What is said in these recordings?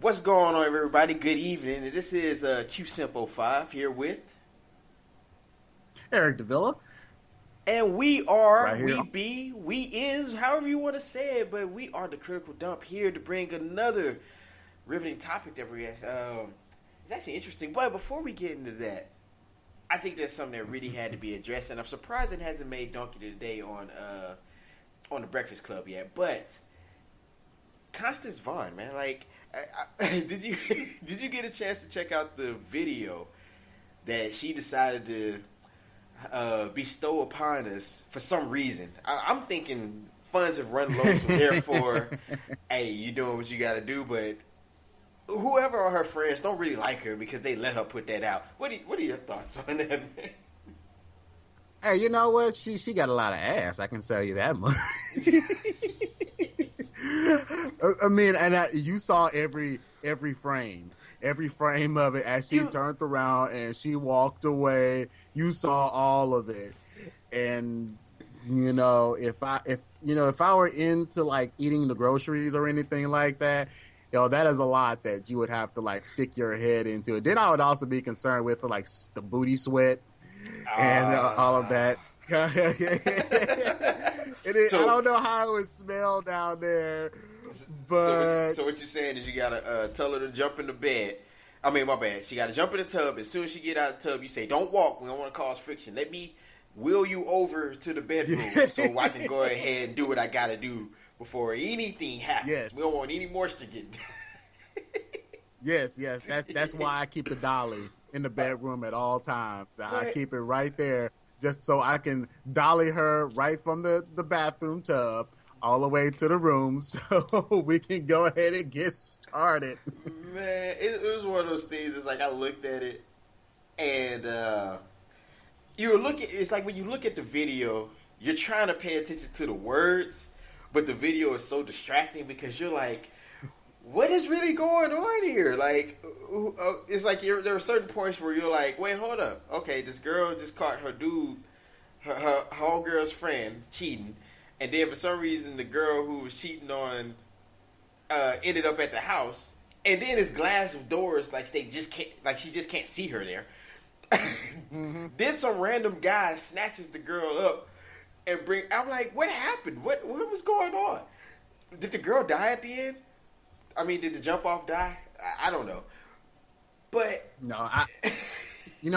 What's going on, everybody? Good evening. This is Q-Simp05 here with... Eric Davila. And we are, right here. we is, however you want to say it, but we are the Critical Dump here to bring another riveting topic that we it's actually interesting. But before we get into that, I think there's something that really had to be addressed, and I'm surprised it hasn't made Donkey today on the Breakfast Club yet. But Constance Vaughn, man, like, did you get a chance to check out the video that she decided to bestow upon us for some reason? I'm thinking funds have run low, so therefore, hey, you doing what you got to do. But whoever are her friends don't really like her because they let her put that out. What are your thoughts on that, man? Hey, you know what? She got a lot of ass. I can tell you that much. I mean, and you saw every frame of it as she turned around and she walked away. You saw all of it, and you know, if I were into like eating the groceries or anything like that, that is a lot that you would have to like stick your head into. Then I would also be concerned with like the booty sweat and all of that. So, I don't know how it would smell down there, but so what you're saying is you gotta tell her to jump in the bed. I mean, my bad. She gotta jump in the tub. As soon as she get out of the tub, you say, "Don't walk. We don't want to cause friction. Let me wheel you over to the bedroom so I can go ahead and do what I gotta do before anything happens. Yes. We don't want any moisture getting." Yes. That's why I keep the dolly in the bedroom at all times. I keep it right there, just so I can dolly her right from the bathroom tub all the way to the room so we can go ahead and get started. Man, it was one of those things. It's like I looked at it and it's like when you look at the video, you're trying to pay attention to the words, but the video is so distracting because you're like, what is really going on here? Like, it's like there are certain points where you're like, wait, hold up. Okay, this girl just caught her dude, her homegirl's friend cheating. And then for some reason, the girl who was cheating on ended up at the house. And then this glass of doors, like she just can't see her there. Mm-hmm. Then some random guy snatches the girl up and I'm like, what happened? What was going on? Did the girl die at the end? I mean, did the jump off die? I don't know. But no,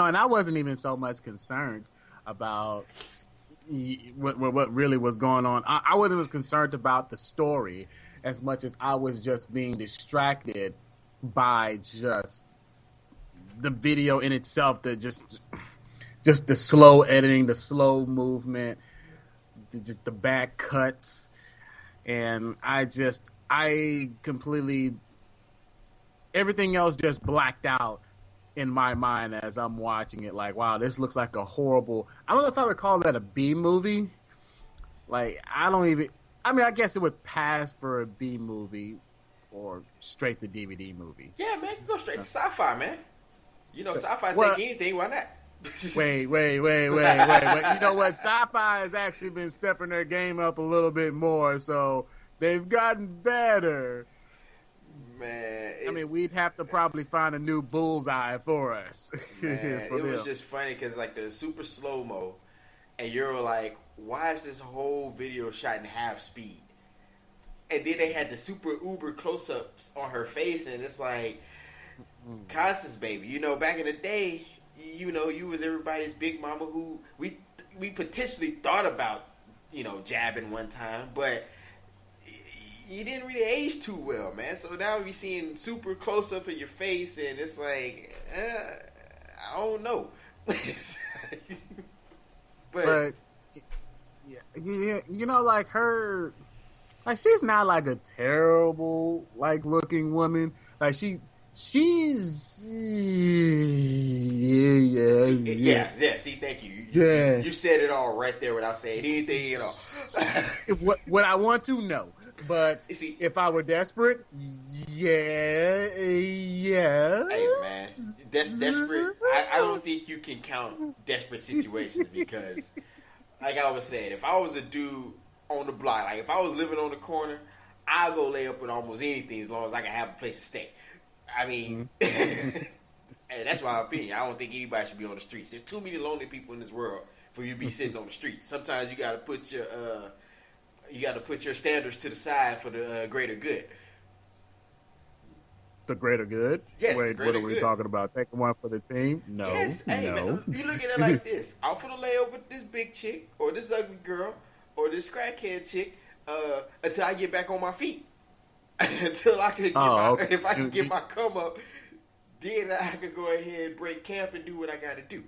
and I wasn't even so much concerned about what really was going on. I wasn't as concerned about the story as much as I was just being distracted by just the video in itself, just the slow editing, the slow movement, just the back cuts, and I completely, everything else just blacked out in my mind as I'm watching it. Like, wow, this looks like a horrible, I don't know if I would call that a B movie. Like, I guess it would pass for a B movie or straight to DVD movie. Yeah, man, you go straight to sci-fi, man. You know, sci-fi take anything, why not? Wait. You know what? Sci-fi has actually been stepping their game up a little bit more, so they've gotten better. Man, I mean, we'd have to probably find a new bullseye for us. Man, it was just funny because like the super slow-mo, and you're like, why is this whole video shot in half speed? And then they had the super uber close-ups on her face, and it's like, Constance, baby, you know, back in the day, you know, you was everybody's big mama who we potentially thought about, you know, jabbing one time, but you didn't really age too well, man. So now we're seeing super close up in your face, and it's like, I don't know. but you know, like her, like she's not like a terrible like looking woman. Like she's yeah. See, thank you. You said it all right there without saying anything at all. What I want to know. But see, if I were desperate, yeah. Hey, man, desperate. I don't think you can count desperate situations because, like I was saying, if I was a dude on the block, like if I was living on the corner, I'll go lay up with almost anything as long as I can have a place to stay. I mean, and that's my opinion. I don't think anybody should be on the streets. There's too many lonely people in this world for you to be sitting on the streets. Sometimes you got to put your standards to the side for the greater good. The greater good? Yes. Wait, what are we talking about? Taking one for the team? No. Yes. Hey, no. man, you look at it like this: I'm finna lay over this big chick, or this ugly girl, or this crackhead chick, until I get back on my feet. Until I can get if I can get my come up, then I can go ahead, break camp, and do what I got to do.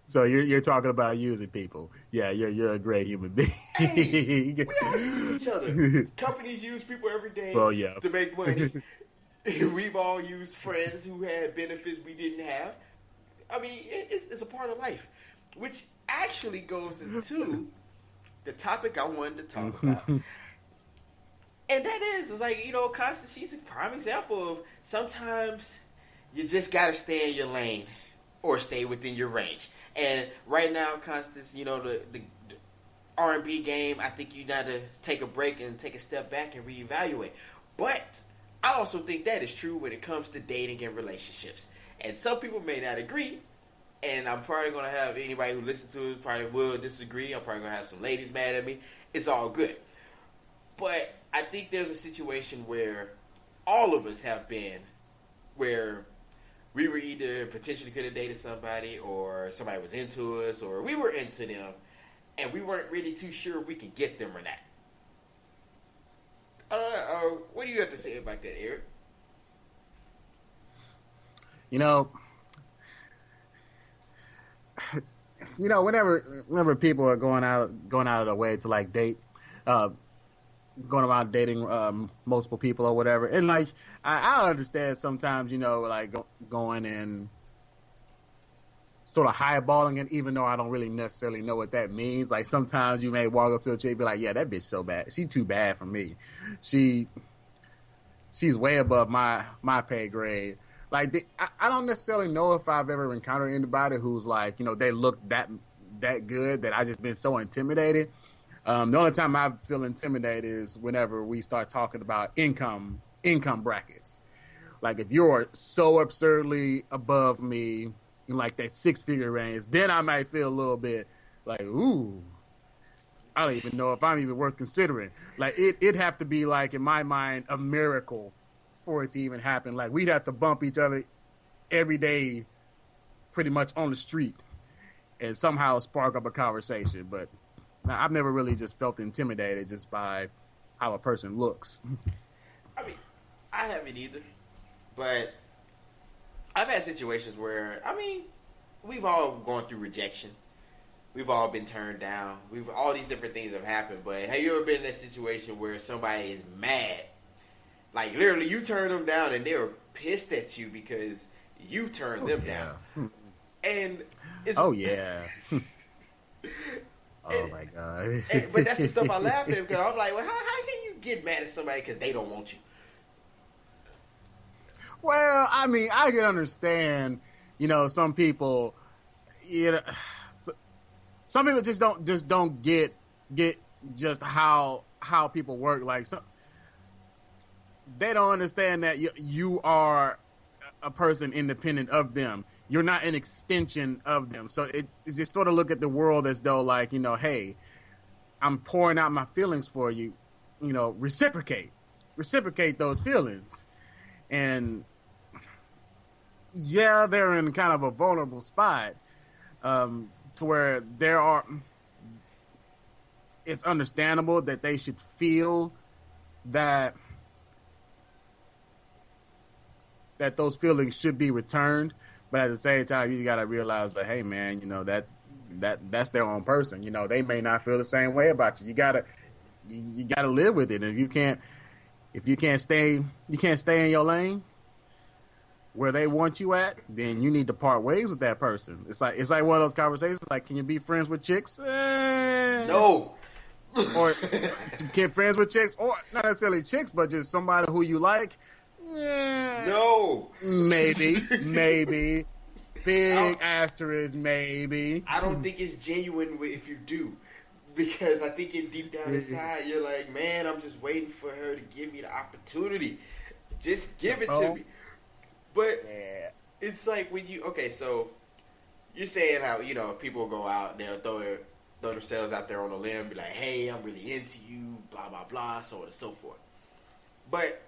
So you're talking about using people. Yeah, you're a great human being. Hey, we all use each other. Companies use people every day to make money. We've all used friends who had benefits we didn't have. I mean, it's a part of life, which actually goes into the topic I wanted to talk about. And that is like, Constance, she's a prime example of sometimes you just got to stay in your lane or stay within your range. And right now, Constance, the R&B game, I think you got to take a break and take a step back and reevaluate. But I also think that is true when it comes to dating and relationships. And some people may not agree, and I'm probably going to have anybody who listens to it probably will disagree. I'm probably going to have some ladies mad at me. It's all good. But I think there's a situation where all of us have been where we were either potentially could have dated somebody, or somebody was into us, or we were into them, and we weren't really too sure we could get them or not. What do you have to say about that, Eric? Whenever people are going out of their way to like date, going around dating multiple people or whatever, and like I understand sometimes like going and sort of highballing it, even though I don't really necessarily know what that means. Like sometimes you may walk up to a chick and be like, yeah, that bitch so bad, she too bad for me, she's way above my pay grade. Like I don't necessarily know if I've ever encountered anybody who's like, they look that good that I just been so intimidated. The only time I feel intimidated is whenever we start talking about income brackets. Like if you're so absurdly above me in like that 6-figure range, then I might feel a little bit like, ooh, I don't even know if I'm even worth considering. Like it'd have to be like, in my mind, a miracle for it to even happen. Like we'd have to bump each other every day pretty much on the street and somehow spark up a conversation. But now, I've never really just felt intimidated just by how a person looks. I mean, I haven't either. But I've had situations where, we've all gone through rejection. We've all been turned down. All these different things have happened. But have you ever been in that situation where somebody is mad? Like, literally, you turn them down and they're pissed at you because you turned them down. And it's... Oh, yeah. Oh my god! But that's the stuff I laugh at, because I'm like, well, how can you get mad at somebody because they don't want you? Well, I mean, I can understand. Some people, some people just don't get just how people work. Like they don't understand that you are a person independent of them. You're not an extension of them. So it's just sort of look at the world as though like, hey, I'm pouring out my feelings for you, reciprocate those feelings. And yeah, they're in kind of a vulnerable spot to where it's understandable that they should feel that those feelings should be returned. But at the same time, you got to realize that, hey, man, that's their own person. They may not feel the same way about you. You gotta live with it. And if you can't stay in your lane where they want you at, then you need to part ways with that person. It's like one of those conversations. Like, can you be friends with chicks? No. Or can friends with chicks, or not necessarily chicks, but just somebody who you like. Yeah. No. Maybe. Big asterisk, maybe. I don't think it's genuine if you do. Because I think deep down inside, you're like, man, I'm just waiting for her to give me the opportunity. Just give it to me. But it's like when you so you're saying how people go out, they'll throw themselves out there on a limb, be like, hey, I'm really into you, blah blah blah, so on and so forth. But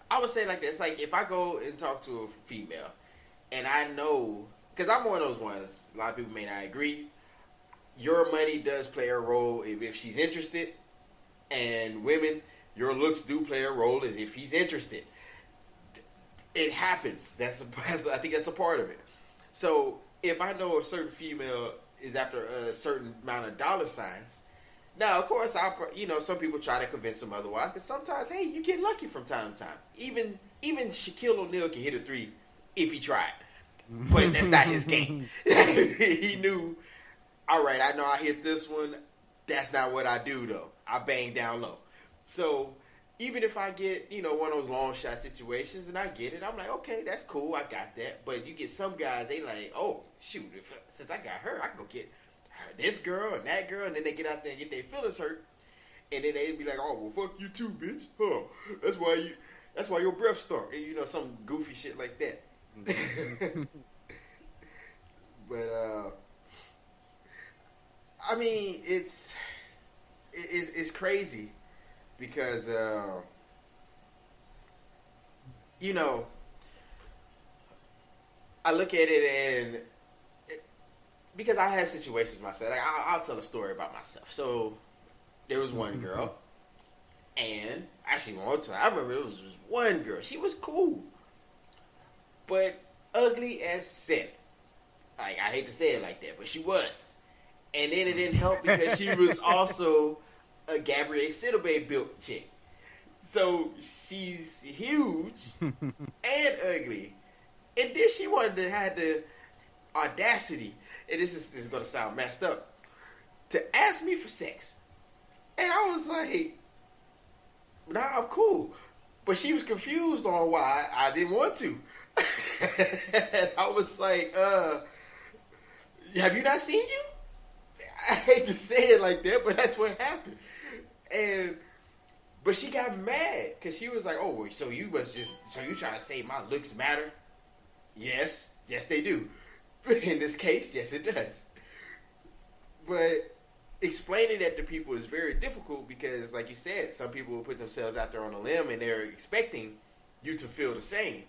I would say like this, like if I go and talk to a female, and I know, because I'm one of those ones, a lot of people may not agree, your money does play a role if she's interested, and women, your looks do play a role as if he's interested. It happens. I think that's a part of it. So if I know a certain female is after a certain amount of dollar signs, now of course some people try to convince them otherwise. But sometimes, hey, you get lucky from time to time. Even Shaquille O'Neal can hit a three if he tried, but that's not his game. He knew. All right, I know I hit this one. That's not what I do though. I bang down low. So even if I get, one of those long shot situations and I get it, I'm like, okay, that's cool. I got that. But you get some guys, they like, oh, shoot, since I got her, I can go get this girl and that girl. And then they get out there and get their feelings hurt. And then they be like, oh, well, fuck you too, bitch. Huh. That's why your breath start. And, some goofy shit like that. But, I mean, it's crazy. Because, I look at it and because I had situations myself. Like I'll tell a story about myself. So there was one girl, and actually one time I remember it was just one girl. She was cool, but ugly as sin. Like I hate to say it like that, but she was. And then it didn't help because she was also a Gabrielle Sidibe built chick. So she's huge and ugly. And then she had the audacity, and this is going to sound messed up, to ask me for sex. And I was like, nah, I'm cool. But she was confused on why I didn't want to. And I was like, have you not seen you? I hate to say it like that, but that's what happened. But she got mad because she was like, "Oh, so you trying to say my looks matter?" Yes, they do. In this case, yes, it does. But explaining that to people is very difficult because, like you said, some people will put themselves out there on a limb and they're expecting you to feel the same.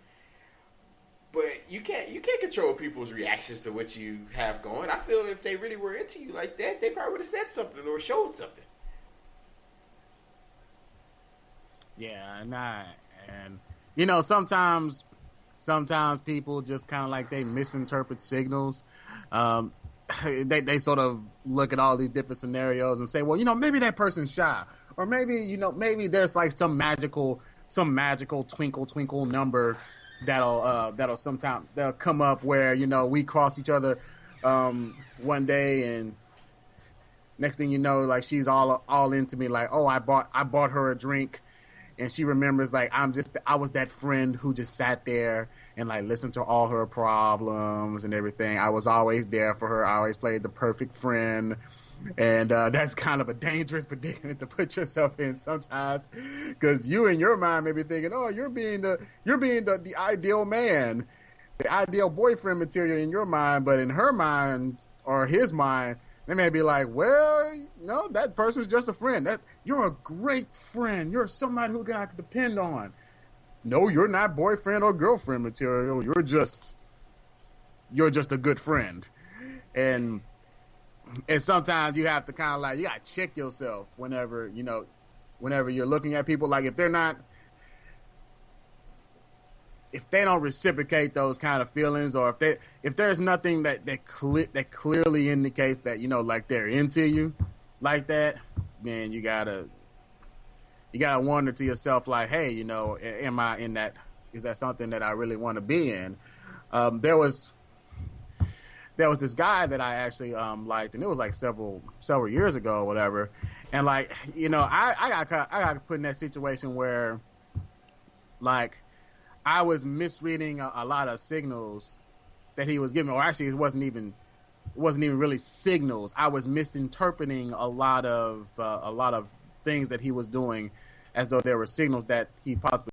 But you can't control people's reactions to what you have going. I feel if they really were into you like that, they probably would have said something or showed something. Yeah, and sometimes people just kind of like they misinterpret signals. They sort of look at all these different scenarios and say, well, maybe that person's shy, or maybe there's like some magical twinkle number that'll sometime they'll come up where we cross each other one day and next thing you know, like she's all into me, like, oh, I bought her a drink. And she remembers, like, I was that friend who just sat there and, like, listened to all her problems and everything. I was always there for her. I always played the perfect friend. And that's kind of a dangerous predicament to put yourself in sometimes because you in your mind may be thinking, oh, you're being the ideal man, the ideal boyfriend material in your mind. But in her mind or his mind, they may be like, well, that person's just a friend. You're a great friend. You're somebody who I can depend on. No, you're not boyfriend or girlfriend material. You're just a good friend. And sometimes you have to kind of like, you got to check yourself whenever you're looking at people. Like if they don't reciprocate those kind of feelings, or if there's nothing that clearly indicates that like they're into you like that, then you gotta wonder to yourself like, hey, am I in that? Is that something that I really want to be in? There was this guy that I actually liked, and it was like several years ago or whatever, and like I got put in that situation where like I was misreading a lot of signals that he was giving, or actually it wasn't even really signals. I was misinterpreting a lot of things that he was doing as though there were signals that he possibly